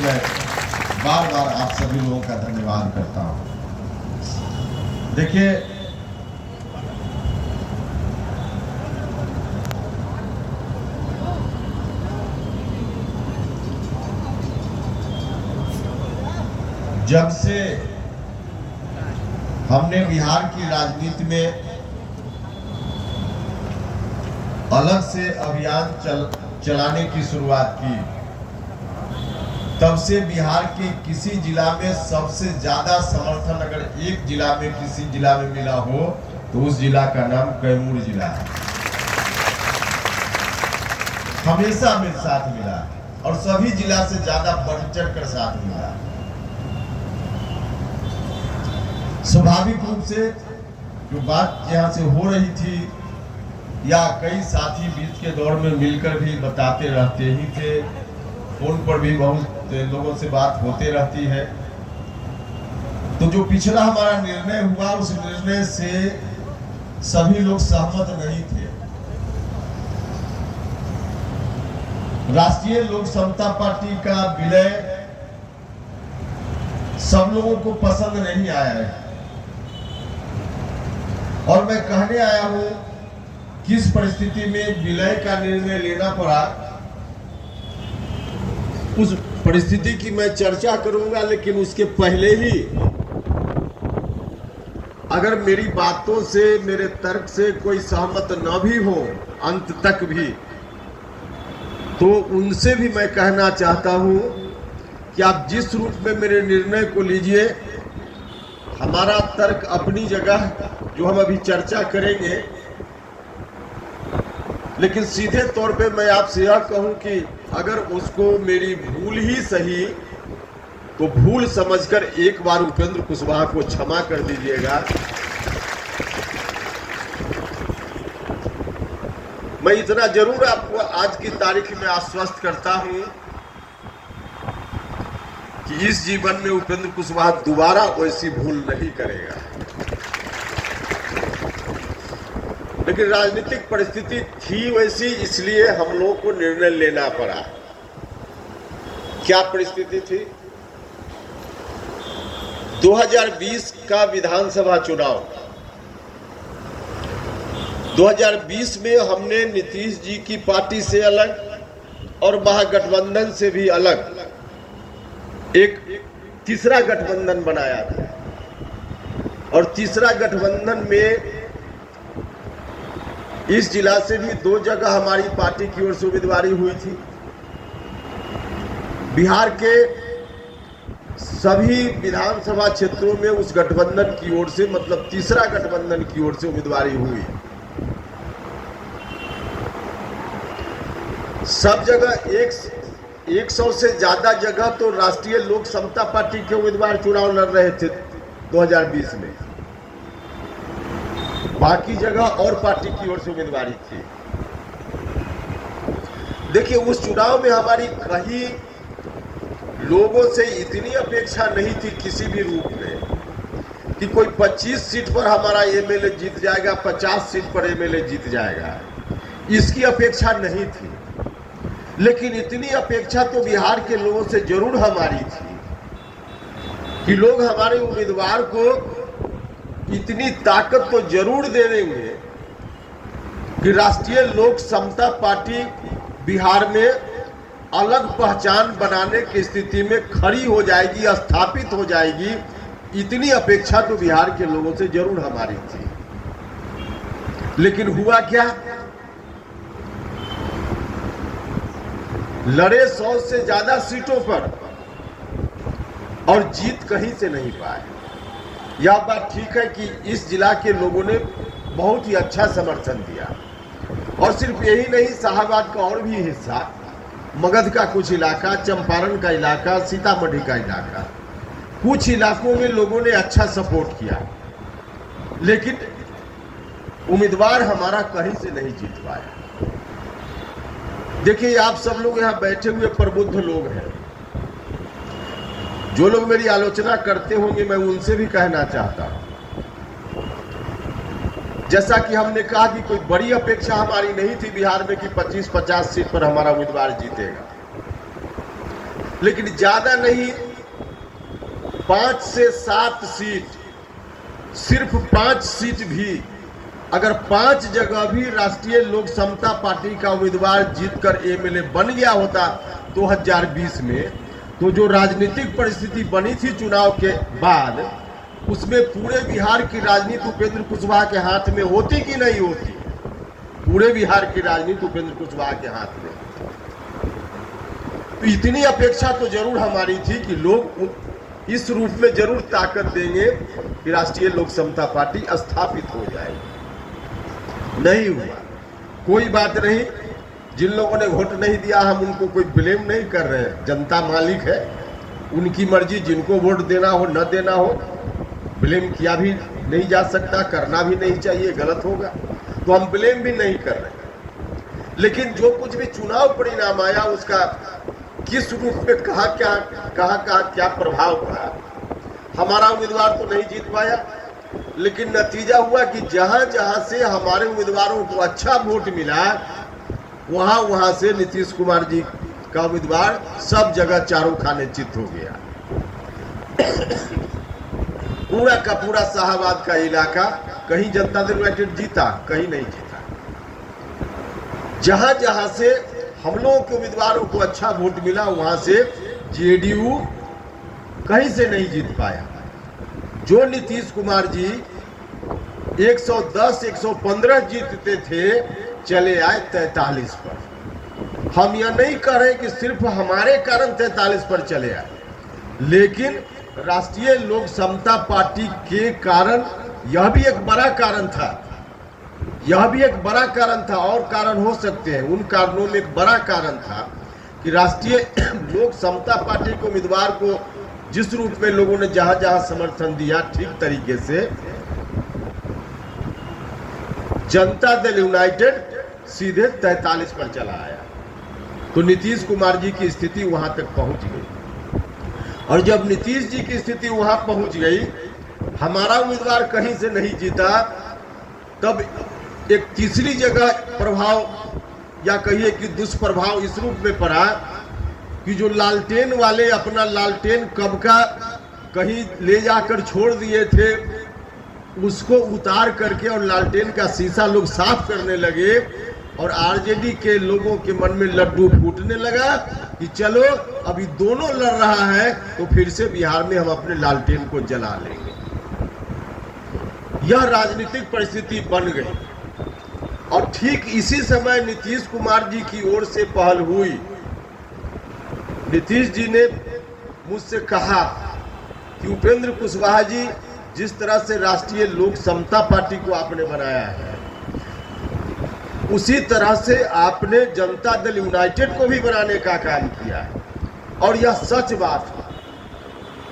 मैं बार बार आप सभी लोगों का धन्यवाद करता हूं। देखिए, जब से हमने बिहार की राजनीति में अलग से अभियान चलाने की शुरुआत की, तब से बिहार के किसी जिला में सबसे ज्यादा समर्थन अगर एक जिला में किसी जिला में मिला हो तो उस जिला का नाम कैमूर जिला है। हमेशा मेरे साथ मिला और सभी जिला से ज्यादा बढ़ चढ़ कर साथ मिला। स्वाभाविक रूप से जो बात यहाँ से हो रही थी या कई साथी बीच के दौर में मिलकर भी बताते रहते ही थे, फोन पर भी बहुत लोगों से बात होते रहती है। तो जो पिछला हमारा निर्णय हुआ उस निर्णय से सभी लोग सहमत नहीं थे। राष्ट्रीय लोक समता पार्टी का विलय सब लोगों को पसंद नहीं आया है और मैं कहने आया हूं किस परिस्थिति में विलय का निर्णय लेना पड़ा, उस परिस्थिति की मैं चर्चा करूंगा। लेकिन उसके पहले ही अगर मेरी बातों से, मेरे तर्क से कोई सहमत न भी हो अंत तक भी, तो उनसे भी मैं कहना चाहता हूं कि आप जिस रूप में मेरे निर्णय को लीजिए, हमारा तर्क अपनी जगह जो हम अभी चर्चा करेंगे, लेकिन सीधे तौर पे मैं आपसे यह कहूं कि अगर उसको मेरी भूल ही सही तो भूल समझकर एक बार उपेंद्र कुशवाहा को क्षमा कर दीजिएगा। मैं इतना जरूर आपको आज की तारीख में आश्वस्त करता हूं कि इस जीवन में उपेंद्र कुशवाहा दोबारा वैसी भूल नहीं करेगा। लेकिन राजनीतिक परिस्थिति थी वैसी, इसलिए हम लोगों को निर्णय लेना पड़ा। क्या परिस्थिति थी? 2020 का विधानसभा चुनाव, 2020 में हमने नीतीश जी की पार्टी से अलग और महागठबंधन से भी अलग एक तीसरा गठबंधन बनाया था और तीसरा गठबंधन में इस जिला से भी 2 जगह हमारी पार्टी की ओर से उम्मीदवारी हुई थी। बिहार के सभी विधानसभा क्षेत्रों में उस गठबंधन की ओर से, मतलब तीसरा गठबंधन की ओर से उम्मीदवारी हुई। सब जगह 100 से ज्यादा जगह तो राष्ट्रीय लोक समता पार्टी के उम्मीदवार चुनाव लड़ रहे थे 2020 में, बाकी जगह और पार्टी की ओर से उम्मीदवारी थी। देखिए, उस चुनाव में हमारी कहीं लोगों से इतनी अपेक्षा नहीं थी किसी भी रूप में कि कोई 25 सीट पर हमारा एमएलए जीत जाएगा, 50 सीट पर एमएलए जीत जाएगा, इसकी अपेक्षा नहीं थी। लेकिन इतनी अपेक्षा तो बिहार के लोगों से जरूर हमारी थी कि लोग हमारे उम्मीदवार को इतनी ताकत तो जरूर दे देंगे कि राष्ट्रीय लोक समता पार्टी बिहार में अलग पहचान बनाने की स्थिति में खड़ी हो जाएगी, स्थापित हो जाएगी। इतनी अपेक्षा तो बिहार के लोगों से जरूर हमारी थी। लेकिन हुआ क्या? लड़े 100 से ज्यादा सीटों पर और जीत कहीं से नहीं पाए। यह बात ठीक है कि इस जिला के लोगों ने बहुत ही अच्छा समर्थन दिया और सिर्फ यही नहीं, शाहबाद का और भी हिस्सा, मगध का कुछ इलाका, चंपारण का इलाका, सीतामढ़ी का इलाका, कुछ इलाकों में लोगों ने अच्छा सपोर्ट किया। लेकिन उम्मीदवार हमारा कहीं से नहीं जीत पाया। देखिए, आप सब लोग यहाँ बैठे हुए प्रबुद्ध लोग हैं। जो लोग मेरी आलोचना करते होंगे मैं उनसे भी कहना चाहता हूं, जैसा कि हमने कहा कि कोई बड़ी अपेक्षा हमारी नहीं थी बिहार में कि 25-50 सीट पर हमारा उम्मीदवार जीतेगा। लेकिन ज्यादा नहीं, 5 से 7 सीट, सिर्फ 5 सीट भी, अगर 5 जगह भी राष्ट्रीय लोक समता पार्टी का उम्मीदवार जीतकर एमएलए बन गया होता 2020 में, तो जो राजनीतिक परिस्थिति बनी थी चुनाव के बाद, उसमें पूरे बिहार की राजनीति उपेंद्र कुशवाहा के हाथ में होती कि नहीं होती? पूरे बिहार की राजनीति उपेंद्र कुशवाहा के हाथ में। तो इतनी अपेक्षा तो जरूर हमारी थी कि लोग इस रूप में जरूर ताकत देंगे कि राष्ट्रीय लोक समता पार्टी स्थापित हो जाएगी। नहीं हुआ, कोई बात नहीं। जिन लोगों ने वोट नहीं दिया, हम उनको कोई ब्लेम नहीं कर रहे हैं, जनता मालिक है, उनकी मर्जी, जिनको वोट देना हो न देना हो, ब्लेम किया भी नहीं जा सकता, करना भी नहीं चाहिए, गलत होगा, तो हम ब्लेम भी नहीं कर रहे। लेकिन जो कुछ भी चुनाव परिणाम आया, उसका किस रूप में कहाँ क्या प्रभाव पड़ा। हमारा उम्मीदवार तो नहीं जीत पाया, लेकिन नतीजा हुआ कि जहां जहां से हमारे उम्मीदवारों को अच्छा वोट मिला, वहां से नीतीश कुमार जी का उम्मीदवार सब जगह चारों खाने चित हो गया। पूरा का पूरा शाहबाद का इलाका, कहीं जनता दल यूनाइटेड जीता, कहीं नहीं जीता। जहां जहां से हम लोगों के उम्मीदवारों को अच्छा वोट मिला, वहां से जेडीयू कहीं से नहीं जीत पाया। जो नीतीश कुमार जी 110, 115 जीतते थे, चले आए 43 पर। हम यह नहीं कह रहे कि सिर्फ हमारे कारण 43 पर चले आए, लेकिन राष्ट्रीय लोक समता पार्टी के कारण यह भी एक बड़ा कारण था। यह भी एक बड़ा कारण था, और कारण हो सकते हैं। उन कारणों में एक बड़ा कारण था कि राष्ट्रीय लोक समता पार्टी के उम्मीदवार को जिस रूप में लोगों ने जहां जहां समर्थन दिया, ठीक तरीके से जनता दल यूनाइटेड सीधे 43 पर चला आया। तो नीतीश कुमार जी की स्थिति वहां तक पहुंच गई, और जब नीतीश जी की स्थिति वहां पहुंच गई, हमारा उम्मीदवार कहीं से नहीं जीता, तब एक तीसरी जगह प्रभाव या कहिए कि दुष्प्रभाव इस रूप में पड़ा कि जो लालटेन वाले अपना लालटेन कब का कहीं ले जाकर छोड़ दिए थे, उसको उतार करके और लालटेन का शीशा लोग साफ करने लगे, और आरजेडी के लोगों के मन में लड्डू फूटने लगा कि चलो अभी दोनों लड़ रहा है, तो फिर से बिहार में हम अपने लालटेन को जला लेंगे। यह राजनीतिक परिस्थिति बन गई, और ठीक इसी समय नीतीश कुमार जी की ओर से पहल हुई। नीतीश जी ने मुझसे कहा कि उपेंद्र कुशवाहा जी, जिस तरह से राष्ट्रीय लोक समता पार्टी को आपने बनाया है, उसी तरह से आपने जनता दल यूनाइटेड को भी बनाने का काम किया है। और यह सच बात है।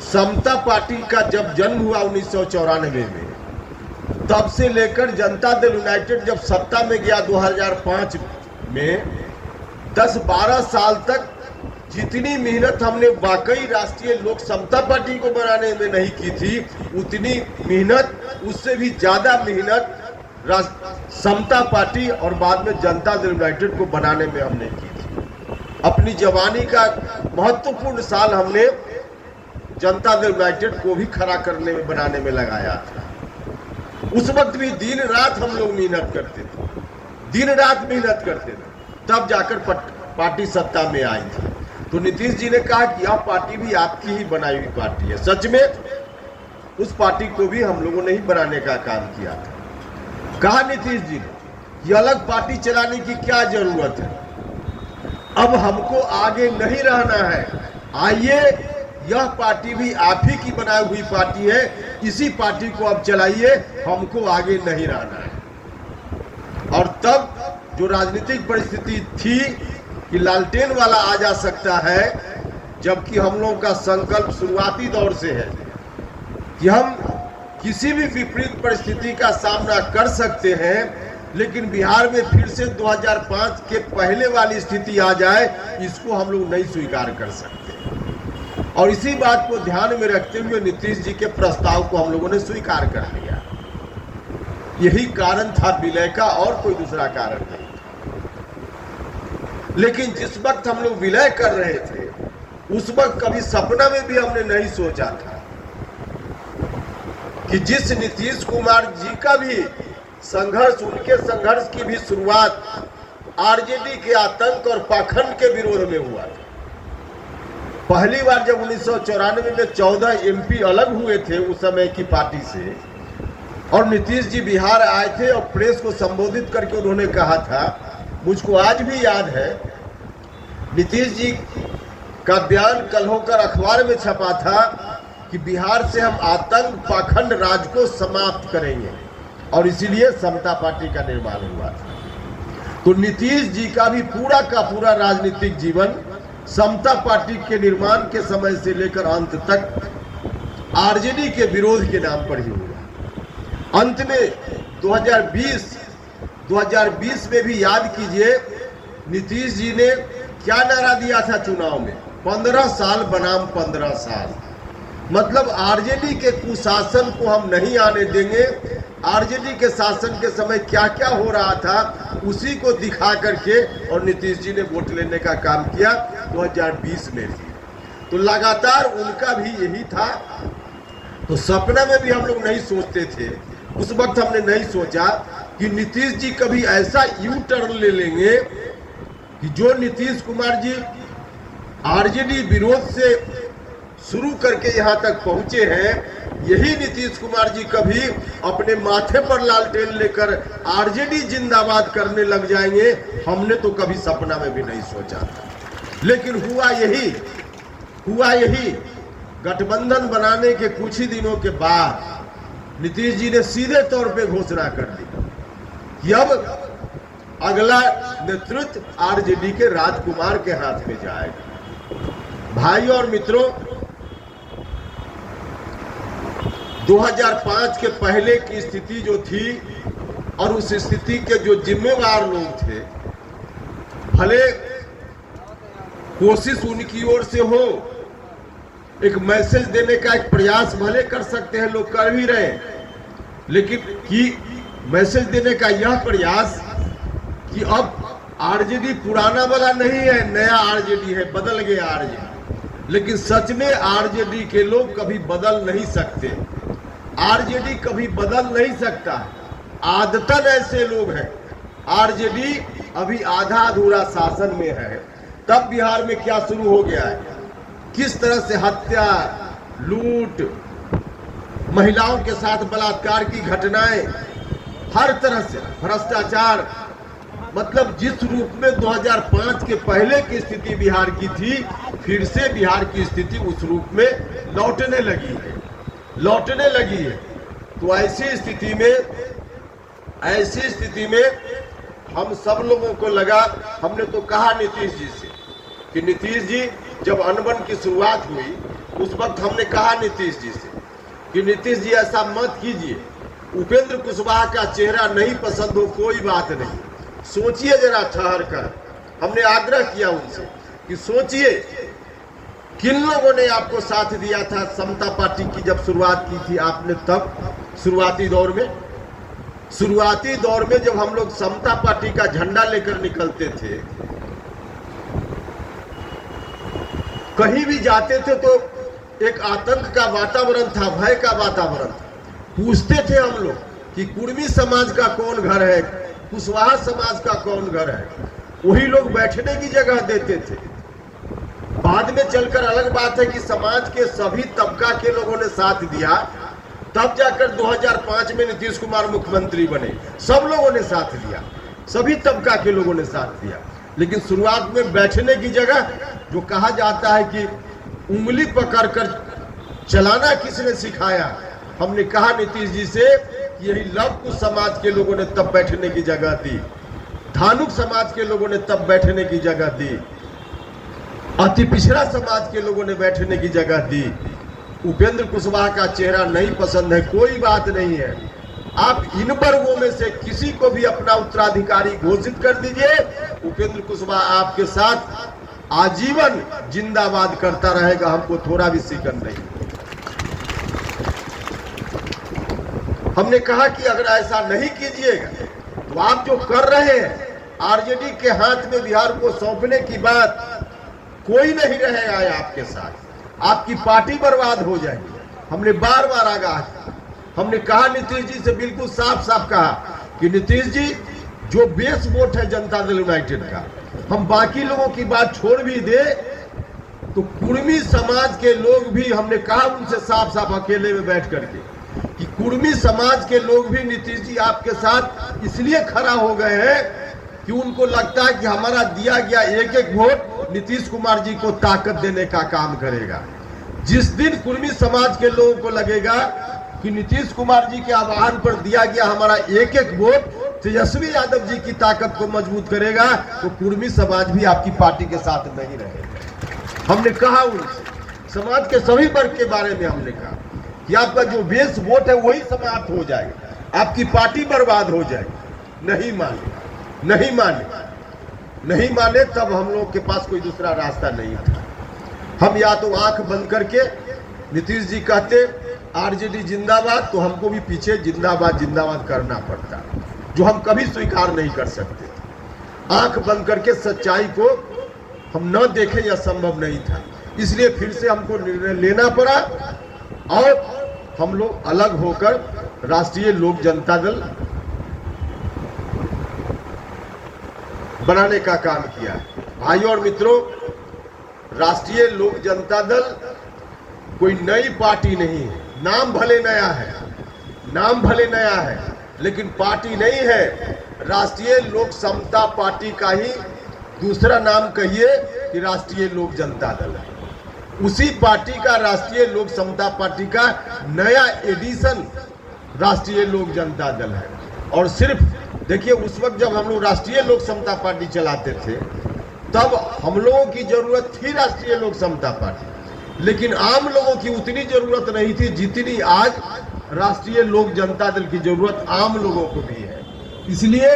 समता पार्टी का जब जन्म हुआ 1994 में, तब से लेकर जनता दल यूनाइटेड जब सत्ता में गया 2005 में, 10-12 साल तक जितनी मेहनत हमने वाकई राष्ट्रीय लोक समता पार्टी को बनाने में नहीं की थी, उतनी मेहनत, उससे भी ज्यादा मेहनत समता पार्टी और बाद में जनता दल यूनाइटेड को बनाने में हमने की थी। अपनी जवानी का महत्वपूर्ण साल हमने जनता दल यूनाइटेड को भी खड़ा करने में, बनाने में लगाया था। उस वक्त भी दिन रात हम लोग मेहनत करते थे, दिन रात मेहनत करते थे, तब जाकर पार्टी सत्ता में आई थी। तो नीतीश जी ने कहा कि यह पार्टी भी आपकी ही बनाई हुई पार्टी है। सच में उस पार्टी को भी हम लोगों ने ही बनाने का काम किया था। कहा नीतीश जी ने, ये अलग पार्टी चलाने की क्या जरूरत है, अब हमको आगे नहीं रहना है, आइए यह पार्टी भी आप ही की बनाई हुई पार्टी है, इसी पार्टी को अब चलाइए, हमको आगे नहीं रहना है। और तब जो राजनीतिक परिस्थिति थी कि लालटेन वाला आ जा सकता है, जबकि हम लोगों का संकल्प शुरुआती दौर से है कि हम किसी भी विपरीत परिस्थिति का सामना कर सकते हैं, लेकिन बिहार में फिर से 2005 के पहले वाली स्थिति आ जाए, इसको हम लोग नहीं स्वीकार कर सकते। और इसी बात को ध्यान में रखते हुए नीतीश जी के प्रस्ताव को हम लोगों ने स्वीकार कर लिया। यही कारण था विलय का, और कोई दूसरा कारण नहीं था। लेकिन जिस वक्त हम लोग विलय कर रहे थे, उस वक्त कभी सपना में भी हमने नहीं सोचा था कि जिस नीतीश कुमार जी का भी संघर्ष, उनके संघर्ष की भी शुरुआत आरजेडी के आतंक और पाखंड के विरोध में हुआ था। पहली बार जब 1994 में 14 एमपी अलग हुए थे उस समय की पार्टी से, और नीतीश जी बिहार आए थे और प्रेस को संबोधित करके उन्होंने कहा था, मुझको आज भी याद है, नीतीश जी का बयान कल होकर अखबार में छपा था कि बिहार से हम आतंक पाखंड राज को समाप्त करेंगे, और इसीलिए समता पार्टी का निर्माण हुआ था। तो नीतीश जी का भी पूरा का पूरा राजनीतिक जीवन समता पार्टी के निर्माण के समय से लेकर अंत तक आरजेडी के विरोध के नाम पर ही हुआ। अंत में 2020 में भी याद कीजिए, नीतीश जी ने क्या नारा दिया था चुनाव में, 15 साल बनाम 15 साल। मतलब आरजेडी के कुशासन को हम नहीं आने देंगे। आरजेडी के शासन के समय क्या क्या हो रहा था उसी को दिखा करके, और नीतीश जी ने वोट लेने का काम किया 2020 में भी। तो लगातार उनका भी यही था। तो सपना में भी हम लोग नहीं सोचते थे, उस वक्त हमने नहीं सोचा कि नीतीश जी कभी ऐसा यू टर्न ले लेंगे कि जो नीतीश कुमार जी आरजेडी विरोध से शुरू करके यहाँ तक पहुंचे हैं, यही नीतीश कुमार जी कभी अपने माथे पर लालटेन लेकर आरजेडी जिंदाबाद करने लग जाएंगे। हमने तो कभी सपना में भी नहीं सोचा था, लेकिन हुआ यही। गठबंधन बनाने के कुछ ही दिनों के बाद नीतीश जी ने सीधे तौर पे घोषणा कर दी कि अब अगला नेतृत्व आरजेडी के राजकुमार के हाथ में जाएगा। भाई और मित्रों, 2005 के पहले की स्थिति जो थी और उस स्थिति के जो जिम्मेवार लोग थे, भले कोशिश उनकी ओर से हो, एक मैसेज देने का एक प्रयास भले कर सकते हैं, लोग कर भी रहे, लेकिन कि मैसेज देने का यह प्रयास कि अब आरजेडी पुराना वाला नहीं है, नया आरजेडी है, बदल गया आरजेडी। लेकिन सच में आरजेडी के लोग कभी बदल नहीं सकते, आरजेडी कभी बदल नहीं सकता। आदतन ऐसे लोग हैं। आरजेडी अभी आधा अधूरा शासन में है। तब बिहार में क्या शुरू हो गया है, किस तरह से हत्या, लूट, महिलाओं के साथ बलात्कार की घटनाएं, हर तरह से भ्रष्टाचार, मतलब जिस रूप में 2005 के पहले की स्थिति बिहार की थी, फिर से बिहार की स्थिति उस रूप में लौटने लगी है। तो ऐसी स्थिति में हम सब लोगों को लगा, हमने तो कहा नीतीश जी से कि नीतीश जी, जब अनबन की शुरुआत हुई उस वक्त हमने कहा नीतीश जी से कि नीतीश जी ऐसा मत कीजिए, उपेंद्र कुशवाहा का चेहरा नहीं पसंद हो कोई बात नहीं, सोचिए जरा ठहर कर। हमने आग्रह किया उनसे कि सोचिए किन लोगों ने आपको साथ दिया था समता पार्टी की जब शुरुआत की थी आपने, तब शुरुआती दौर में जब हम लोग समता पार्टी का झंडा लेकर निकलते थे, कहीं भी जाते थे तो एक आतंक का वातावरण था, भय का वातावरण था। पूछते थे हम लोग कि कुर्मी समाज का कौन घर है, कुशवाहा समाज का कौन घर है, वही लोग बैठने की जगह देते थे। बाद में चलकर अलग बात है कि समाज के सभी तबका के लोगों ने साथ दिया, तब जाकर 2005 में नीतीश कुमार मुख्यमंत्री बने। सब लोगों ने साथ दिया, सभी तबका के लोगों ने साथ दिया, लेकिन शुरुआत में बैठने की जगह, जो कहा जाता है कि उंगली पकड़कर चलाना किसने सिखाया, हमने कहा नीतीश जी से कि यही लव कुश समाज के लोगों ने तब बैठने की जगह दी, धानुक समाज के लोगों ने तब बैठने की जगह दी, अति पिछड़ा समाज के लोगों ने बैठने की जगह दी। उपेंद्र कुशवाहा का चेहरा नहीं पसंद है, कोई बात नहीं है, आप इन वर्गों में से किसी को भी अपना उत्तराधिकारी घोषित कर दीजिए, उपेंद्र कुशवाहा आपके साथ आजीवन जिंदाबाद करता रहेगा, हमको थोड़ा भी शिकन नहीं। हमने कहा कि अगर ऐसा नहीं कीजिएगा तो आप जो कर रहे हैं आरजेडी के हाथ में बिहार को सौंपने की बात, कोई नहीं रहेगा आपके साथ, आपकी पार्टी बर्बाद हो जाएगी। हमने बार बार आगाह किया, हमने कहा नीतीश जी से बिल्कुल साफ साफ कहा कि नीतीश जी जो बेस वोट है जनता दल यूनाइटेड का, हम बाकी लोगों की बात छोड़ भी दे तो कुर्मी समाज के लोग भी, हमने कहा उनसे साफ साफ अकेले में बैठ करके कि कुर्मी समाज के लोग भी नीतीश जी आपके साथ इसलिए खड़ा हो गए हैं कि उनको लगता है कि हमारा दिया गया एक एक वोट नीतीश कुमार जी को ताकत देने का काम करेगा। जिस दिन कुर्मी समाज के लोगों को लगेगा कि नीतीश कुमार जी के आह्वान पर दिया गया हमारा एक एक वोट तेजस्वी यादव जी की ताकत को मजबूत करेगा, तो कुर्मी समाज भी आपकी पार्टी के साथ नहीं रहेगा। हमने कहा उनसे, समाज के सभी वर्ग के बारे में हमने कहा कि आपका जो बेस वोट है वही समाप्त हो जाएगा, आपकी पार्टी बर्बाद हो जाएगी। नहीं माने, नहीं माने, नहीं माने, तब हम लोग के पास कोई दूसरा रास्ता नहीं था। हम या तो आंख बंद करके नीतीश जी कहते आरजेडी जिंदाबाद, तो हमको भी पीछे जिंदाबाद जिंदाबाद करना पड़ता, जो हम कभी स्वीकार नहीं कर सकते। आंख बंद करके सच्चाई को हम न देखें यह संभव नहीं था, इसलिए फिर से हमको निर्णय लेना पड़ा और हम लोग अलग होकर राष्ट्रीय लोक जनता दल बनाने का काम किया। भाइयों और मित्रों, राष्ट्रीय लोक जनता दल कोई नई पार्टी नहीं है। नाम भले नया है, नाम भले नया है, लेकिन पार्टी नहीं है। राष्ट्रीय लोक समता पार्टी का ही दूसरा नाम कहिए कि राष्ट्रीय लोक जनता दल है। उसी पार्टी का, राष्ट्रीय लोक समता पार्टी का नया एडिशन राष्ट्रीय लोक जनता दल है। और सिर्फ देखिए, उस वक्त जब हम लोग राष्ट्रीय लोक समता पार्टी चलाते थे तब हम लोगों की जरूरत थी राष्ट्रीय लोक समता पार्टी, लेकिन आम लोगों की उतनी जरूरत नहीं थी जितनी आज राष्ट्रीय लोक जनता दल की जरूरत आम लोगों को भी है। इसलिए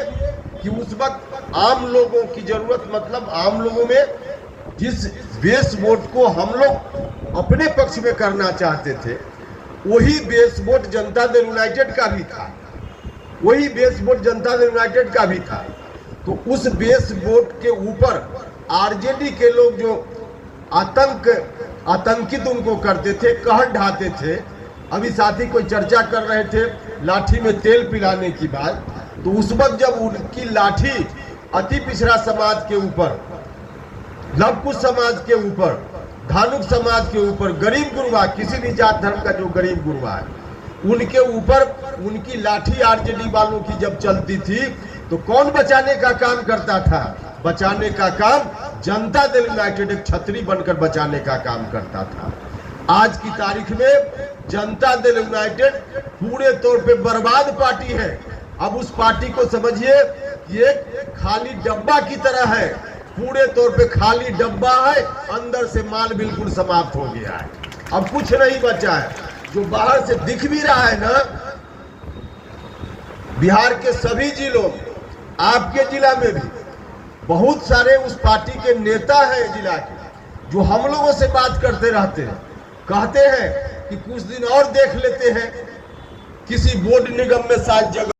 कि उस वक्त आम लोगों की जरूरत, मतलब आम लोगों में जिस बेस वोट को हम लोग अपने पक्ष में करना चाहते थे, वही base vote Janata Dal United का भी था, वही base vote Janata Dal United का भी था। तो उस बेस वोट के ऊपर आरजेडी के लोग जो आतंकित उनको करते थे, कहर ढाते थे। अभी साथी कोई चर्चा कर रहे थे लाठी में तेल पिलाने की बात, तो उस वक्त जब उनकी लाठी अति पिछड़ा समाज के ऊपर, लवकुश समाज के ऊपर, धानुक समाज के ऊपर, गरीब गुरबा, किसी भी जात धर्म का जो गरीब गुरबा है उनके ऊपर उनकी लाठी आरजेडी वालों की जब चलती थी, तो कौन बचाने का काम करता था? बचाने का काम जनता दल यूनाइटेड एक छतरी बनकर बचाने का काम करता था। आज की तारीख में जनता दल यूनाइटेड पूरे तौर पे बर्बाद पार्टी है। अब उस पार्टी को समझिए ये खाली डब्बा की तरह है, पूरे तौर पे खाली डब्बा है, अंदर से माल बिल्कुल समाप्त हो गया है, अब कुछ नहीं बचा है। जो बाहर से दिख भी रहा है ना, बिहार के सभी जिलों, आपके जिला में भी बहुत सारे उस पार्टी के नेता हैं जिला के, जो हम लोगों से बात करते रहते हैं, कहते हैं कि कुछ दिन और देख लेते हैं, किसी बोर्ड निगम में शायद जगह